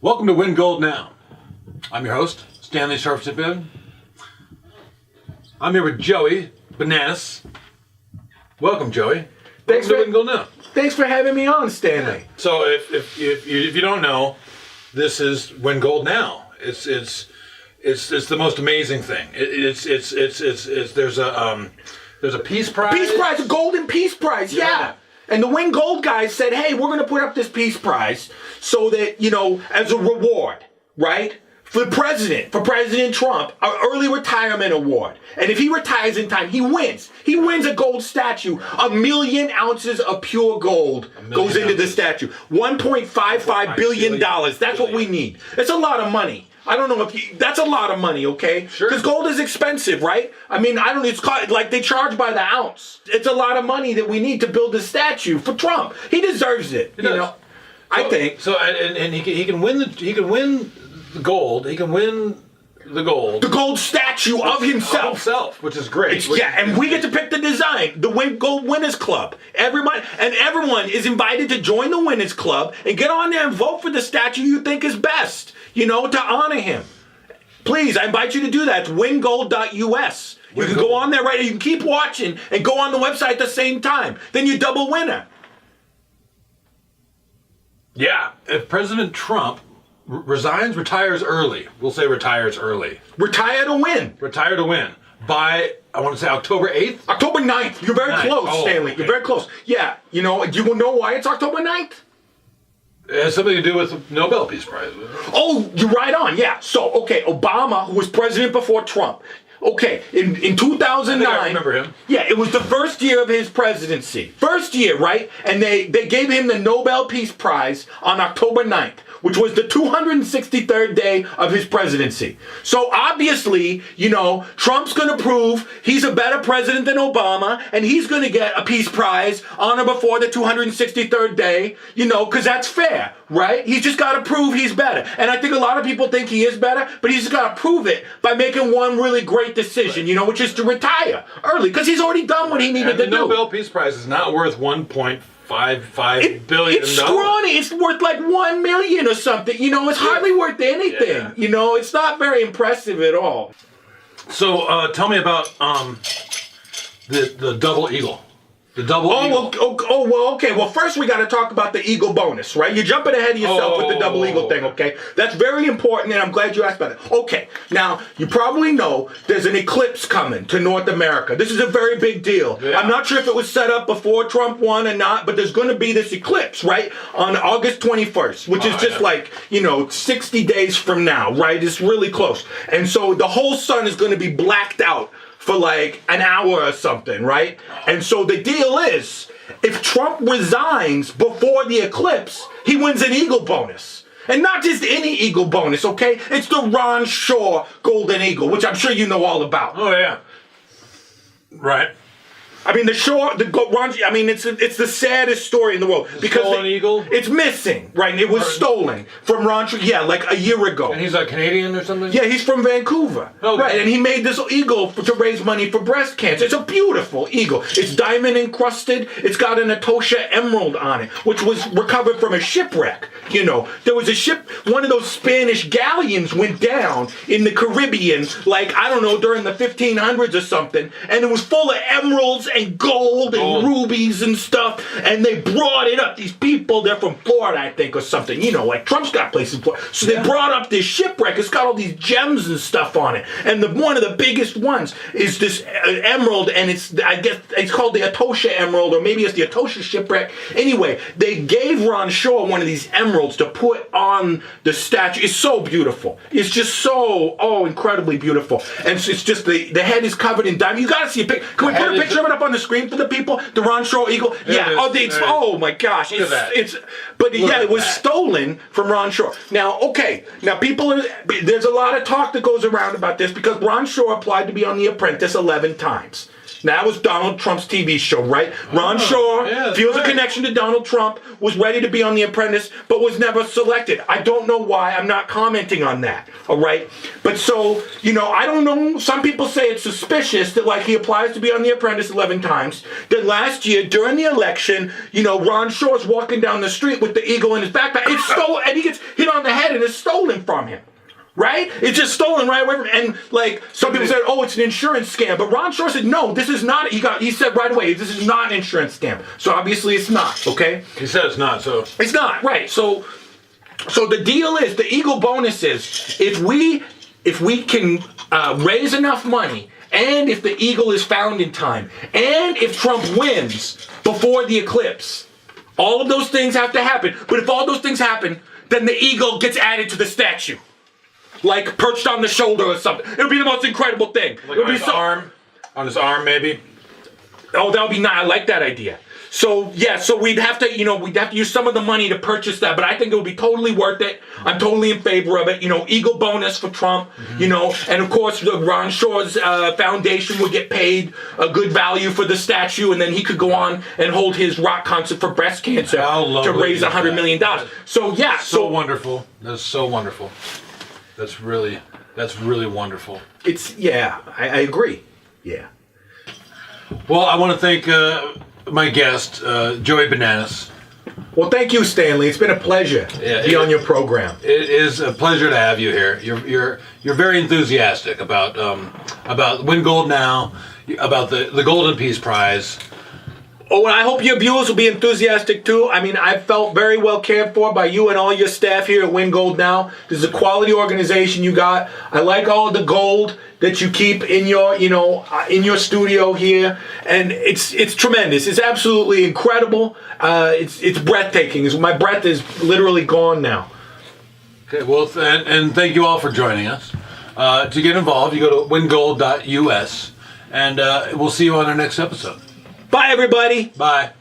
Welcome to Win Gold Now. I'm your host, Stanley Cyberfeed. I'm here with Joey Bannns. Welcome, Joey. Thanks Welcome to Win Gold Now. Thanks for having me on, Stanley. Yeah. So if you don't know, this is Win Gold Now. It's the most amazing thing. There's a peace prize. Peace prize, a golden peace prize, yeah. And the Win Gold guys said, hey, we're going to put up this peace prize so that, as a reward, right? For President Trump, an early retirement award. And if he retires in time, he wins. He wins a gold statue. 1 million ounces of pure gold goes into the statue. $1.55 billion. That's what we need. It's a lot of money. I don't know that's a lot of money, okay? Sure. Because gold is expensive, right? I mean, it's called, like they charge by the ounce. It's a lot of money that we need to build a statue for Trump. He deserves it, I think. So and he can win the gold. He can win the gold. The gold statue of himself. Which is great. And we get to pick the design. The Gold Winners Club. Everyone is invited to join the Winners Club and get on there and vote for the statue you think is best, to honor him. Please, I invite you to do that. It's wingold.us. You can go on there, right? You can keep watching and go on the website at the same time. Then you're double winner. Yeah. If President Trump retires early. We'll say retires early. Retire to win. Retire to win. By, I want to say October 8th? October 9th. You're very close, Stanley. Okay. You're very close. Yeah. Do you know why it's October 9th? It has something to do with the Nobel Peace Prize. Oh, you're right on. Yeah. So, Obama, who was president before Trump. Okay, in 2009, I remember him. Yeah, it was the first year of his presidency. First year, right? And they gave him the Nobel Peace Prize on October 9th, which was the 263rd day of his presidency. So obviously, Trump's going to prove he's a better president than Obama, and he's going to get a peace prize on or before the 263rd day, because that's fair, right? He's just got to prove he's better. And I think a lot of people think he is better, but he's just got to prove it by making one really great decision, which is to retire early, because he's already done what he needed to do. The Nobel Peace Prize is not worth $1.55 billion. It's scrawny. It's worth like 1 million or something. It's hardly worth anything. Yeah. It's not very impressive at all. So tell me about the double eagle. The double eagle. Okay. Well, first we got to talk about the eagle bonus, right? You're jumping ahead of yourself with the double eagle thing, okay? That's very important, and I'm glad you asked about it. Okay, now, you probably know there's an eclipse coming to North America. This is a very big deal. Yeah. I'm not sure if it was set up before Trump won or not, but there's going to be this eclipse, right? On August 21st, which is just 60 days from now, right? It's really close. And so the whole sun is going to be blacked out for like an hour or something, right? And so the deal is, if Trump resigns before the eclipse, he wins an eagle bonus. And not just any eagle bonus, okay? It's the Ron Shaw Golden Eagle, which I'm sure you know all about. Oh, yeah. Right. I mean, it's the saddest story in the world. Because stolen eagle? It's missing, right? It was stolen from Ron Shaw, like a year ago. And he's a Canadian or something? Yeah, he's from Vancouver. Oh, right, and he made this eagle to raise money for breast cancer. It's a beautiful eagle. It's diamond encrusted. It's got an Atosha emerald on it, which was recovered from a shipwreck. There was a ship, one of those Spanish galleons went down in the Caribbean, during the 1500s or something, and it was full of emeralds and gold and rubies and stuff, and they brought it up. These people, they're from Florida, I think, or something. Like Trump's got places in Florida. So they brought up this shipwreck. It's got all these gems and stuff on it. And one of the biggest ones is this emerald, and I guess it's called the Atosha emerald, or maybe it's the Atosha shipwreck. Anyway, they gave Ron Shaw one of these emeralds to put on the statue. It's so beautiful. It's just so, incredibly beautiful. And it's just the head is covered in diamond. You got to see a picture. Can we put a picture of it up on the screen for the people? The Ron Shaw eagle? Yeah. Oh my gosh. It was stolen from Ron Shaw. Now, there's a lot of talk that goes around about this because Ron Shaw applied to be on The Apprentice 11 times. Now, that was Donald Trump's TV show, right? Ron Shaw feels a connection to Donald Trump, was ready to be on The Apprentice, but was never selected. I don't know why. I'm not commenting on that, all right? But so, I don't know. Some people say it's suspicious that, he applies to be on The Apprentice 11 times. Then last year, during the election, Ron Shaw's walking down the street with the eagle in his backpack. It's stolen, and he gets hit on the head, and is stolen from him. Right? It's just stolen right away from him. And like some people said, oh, it's an insurance scam. But Ron Shore said, no, this is not. He said right away, this is not an insurance scam. So obviously it's not. Okay? He said it's not. So it's not, right? So the deal is, the Eagle bonus is, if we can raise enough money, and if the Eagle is found in time, and if Trump wins before the eclipse, all of those things have to happen. But if all those things happen, then the Eagle gets added to the statue. Like perched on the shoulder or something. It would be the most incredible thing. like on his arm? On his arm, maybe? Oh, that would be nice. I like that idea. So, yeah, so we'd have to use some of the money to purchase that, but I think it would be totally worth it. I'm totally in favor of it. Eagle bonus for Trump, and of course, the Ron Shore's foundation would get paid a good value for the statue, and then he could go on and hold his rock concert for breast cancer to raise $100 million. So, yeah. So wonderful. That's so wonderful. That's really wonderful. I agree. Yeah. Well, I want to thank my guest, Joey Bannns. Well, thank you, Stanley. It's been a pleasure to be on your program. It is a pleasure to have you here. You're very enthusiastic about Win Gold Now, about the Golden Peace Prize. Oh, and I hope your viewers will be enthusiastic too. I mean, I felt very well cared for by you and all your staff here at Win Gold Now. This is a quality organization you got. I like all of the gold that you keep in your, in your studio here, and it's tremendous. It's absolutely incredible. It's breathtaking. My breath is literally gone now. Okay, well, and thank you all for joining us. To get involved, you go to wingold.us, and we'll see you on our next episode. Bye, everybody. Bye.